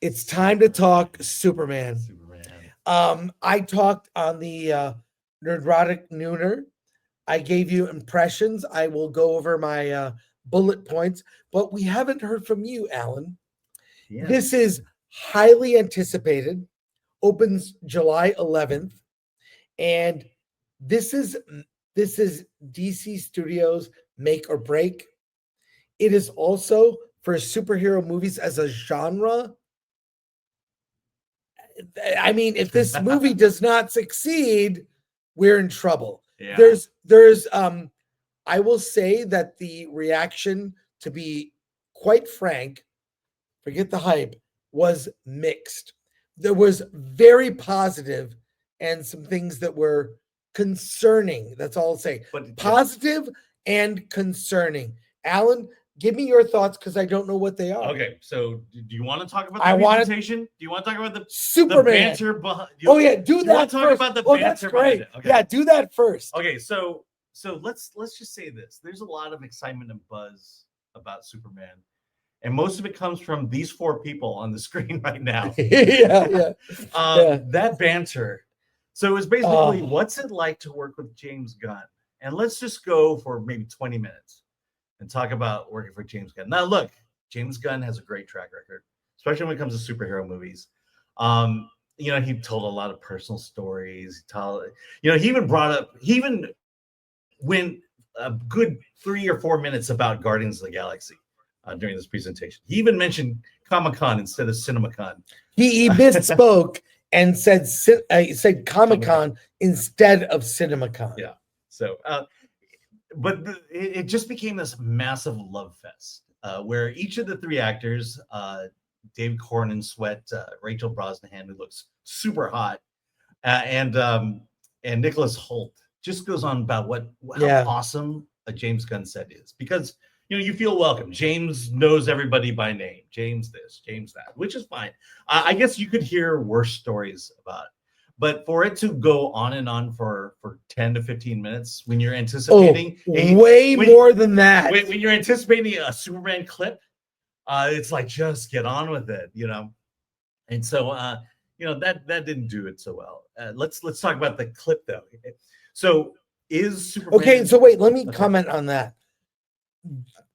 It's time to talk Superman. Superman. I talked on the Nerdrotic Nooner. I gave you impressions. I will go over my bullet points, but we haven't heard from you, Alan. Yeah. This is highly anticipated. Opens July 11th, and this is this is DC Studios make or break. It is also for superhero movies as a genre. I mean, if this movie does not succeed, we're in trouble. Yeah. There's I will say that the reaction, to be quite frank, forget the hype, was mixed. There was very positive and some things that were concerning. That's all I'll say. But Positive and concerning. Alan, give me your thoughts because I don't know what they are. okay, so do you want to talk about the I wanna- presentation? Do you want to talk about the Superman. banter behind? Oh yeah, do you that want to talk first. about the Oh, that's banter behind great. it? Okay. Yeah, do that first. Okay, so let's just say this. There's a lot of excitement and buzz about Superman, and most of it comes from these four people on the screen right now. yeah. That banter. So it's basically, what's it like to work with James Gunn? And let's just go for maybe 20 minutes and talk about working for James Gunn. Now, look, James Gunn has a great track record, especially when it comes to superhero movies. He told a lot of personal stories. He even went a good 3 or 4 minutes about Guardians of the Galaxy during this presentation. He even mentioned Comic-Con instead of CinemaCon. He misspoke and said Comic-Con instead of CinemaCon. Yeah. So, but it just became this massive love fest where each of the three actors, David Corenswet, Rachel Brosnahan, who looks super hot, and Nicholas Hoult, just goes on about how awesome a James Gunn set is, because you feel welcome. James knows everybody by name. James this, James that, which is fine. I guess you could hear worse stories about it. But for it to go on and on for 10 to 15 minutes when you're anticipating more than that. When you're anticipating a Superman clip, it's like, just get on with it, And so that didn't do it so well. Let's talk about the clip though. So is Superman okay, so wait, let me comment on that.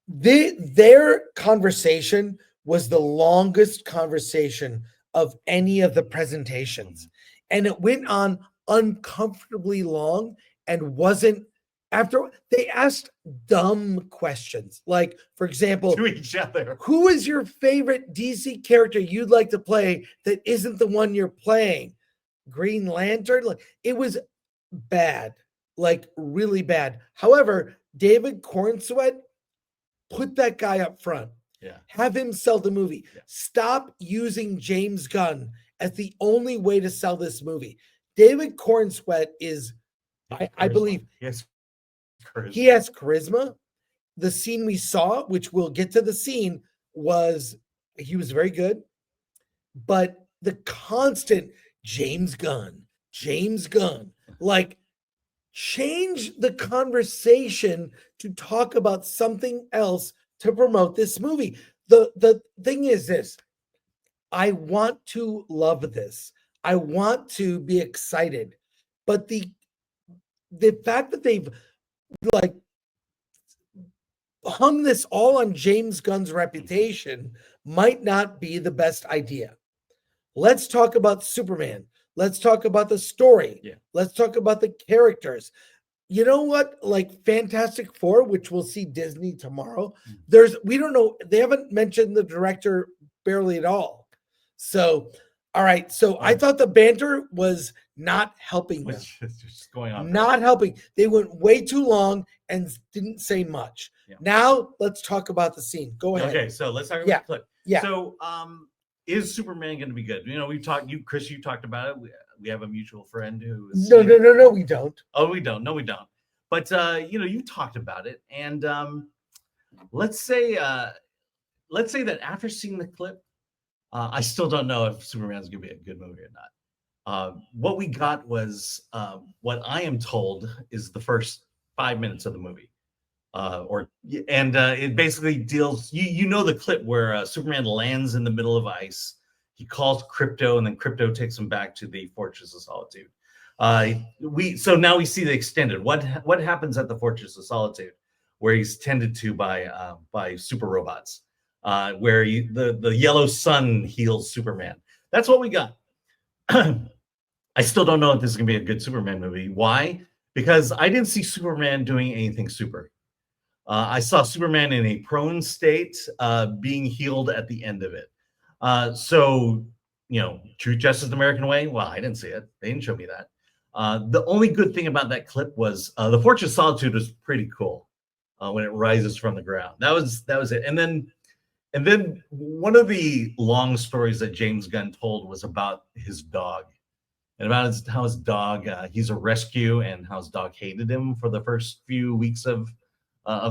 Their conversation was the longest conversation of any of the presentations. And it went on uncomfortably long and wasn't after they asked dumb questions. Like, for example, to each other. Who is your favorite DC character you'd like to play that isn't the one you're playing? Green Lantern? Like, it was bad, like really bad. However, David Corenswet, put that guy up front. Yeah. Have him sell the movie. Yeah. Stop using James Gunn as the only way to sell this movie. David Corenswet is, I believe, he has charisma. The scene we saw, which we'll get to the scene, he was very good. But the constant James Gunn, like, change the conversation to talk about something else to promote this movie. The thing is this. I want to love this. I want to be excited. But the fact that they've like hung this all on James Gunn's reputation might not be the best idea. Let's talk about Superman. Let's talk about the story. Yeah. Let's talk about the characters. You know what? Like Fantastic Four, which we'll see Disney tomorrow. We don't know. They haven't mentioned the director barely at all. So, all right. So I thought the banter was not helping them. Just going on. Not helping. They went way too long and didn't say much. Yeah. Now let's talk about the scene. Go ahead. Okay. So let's talk about the clip. Yeah. So, is Superman going to be good? We've talked. Chris, you talked about it. We have a mutual friend who is. No, we don't. Oh, we don't. No, we don't. But you talked about it, and let's say that after seeing the clip, I still don't know if Superman's going to be a good movie or not. What we got was what I am told is the first 5 minutes of the movie. It basically deals. The clip where Superman lands in the middle of ice, he calls Crypto, and then Crypto takes him back to the Fortress of Solitude. So now we see the extended. What happens at the Fortress of Solitude, where he's tended to by super robots, where the yellow sun heals Superman. That's what we got. I still don't know if this is gonna be a good Superman movie. Why? Because I didn't see Superman doing anything super. I saw Superman in a prone state, being healed at the end of it. So, Truth, Justice, the American Way. Well, I didn't see it. They didn't show me that. The only good thing about that clip was the Fortress of Solitude was pretty cool when it rises from the ground. That was it. And then one of the long stories that James Gunn told was about his dog, and about how his dog, he's a rescue, and how his dog hated him for the first few weeks of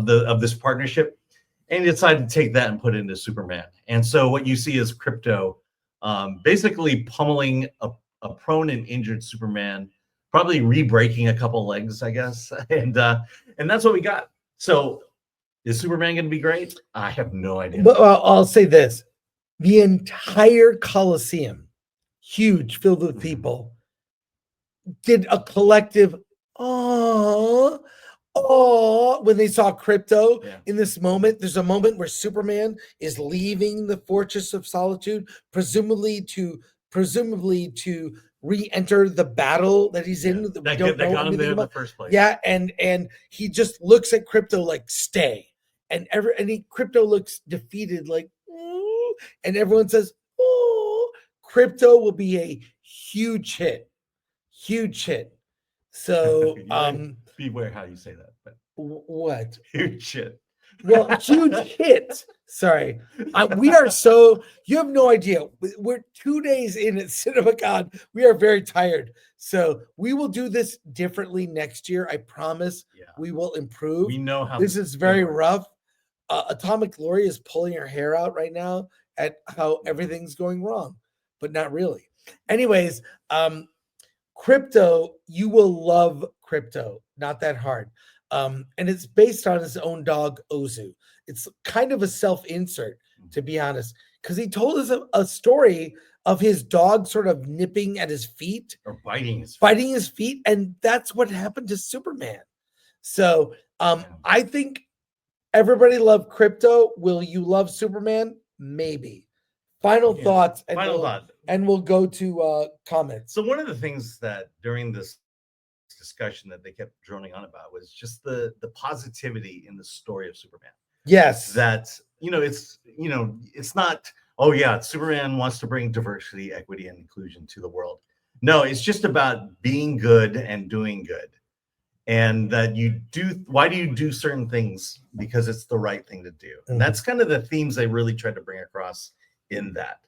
this partnership, and he decided to take that and put it into Superman. And so what you see is Crypto basically pummeling a prone and injured Superman, probably re-breaking a couple legs, I guess, and that's what we got. So is Superman going to be great? I have no idea. But I'll say this: the entire Coliseum, huge, filled with people, did a collective oh when they saw Crypto. In this moment. There's a moment where Superman is leaving the Fortress of Solitude, presumably to re-enter the battle that he's in. That we don't know got him there in the first place. Yeah, and he just looks at Crypto like, stay. And Crypto looks defeated, like, ooh, and everyone says, oh, Crypto will be a huge hit. So beware how you say that. But what? Huge hit. Well, huge hit. Sorry. We are you have no idea. We're 2 days in at CinemaCon. We are very tired. So we will do this differently next year. I promise. We will improve. We know how this is very rough. Atomic Glory is pulling her hair out right now at how everything's going wrong, but not really. Anyways, Crypto, you will love Crypto. Not that hard. And it's based on his own dog, Ozu. It's kind of a self-insert, to be honest, because he told us a story of his dog sort of nipping at his feet. Or biting his feet. And that's what happened to Superman. So I think everybody loved Crypto. Will you love Superman? Maybe. Final thoughts. And we'll go to comments. So one of the things that during this discussion that they kept droning on about was just the positivity in the story of Superman. Yes. That, it's not, oh yeah, Superman wants to bring diversity, equity, and inclusion to the world. No, it's just about being good and doing good. And that why do you do certain things? Because it's the right thing to do. And that's kind of the themes they really tried to bring across in that.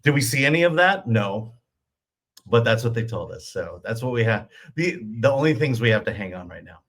Did we see any of that? No. But that's what they told us. So that's what we have. The only things we have to hang on right now.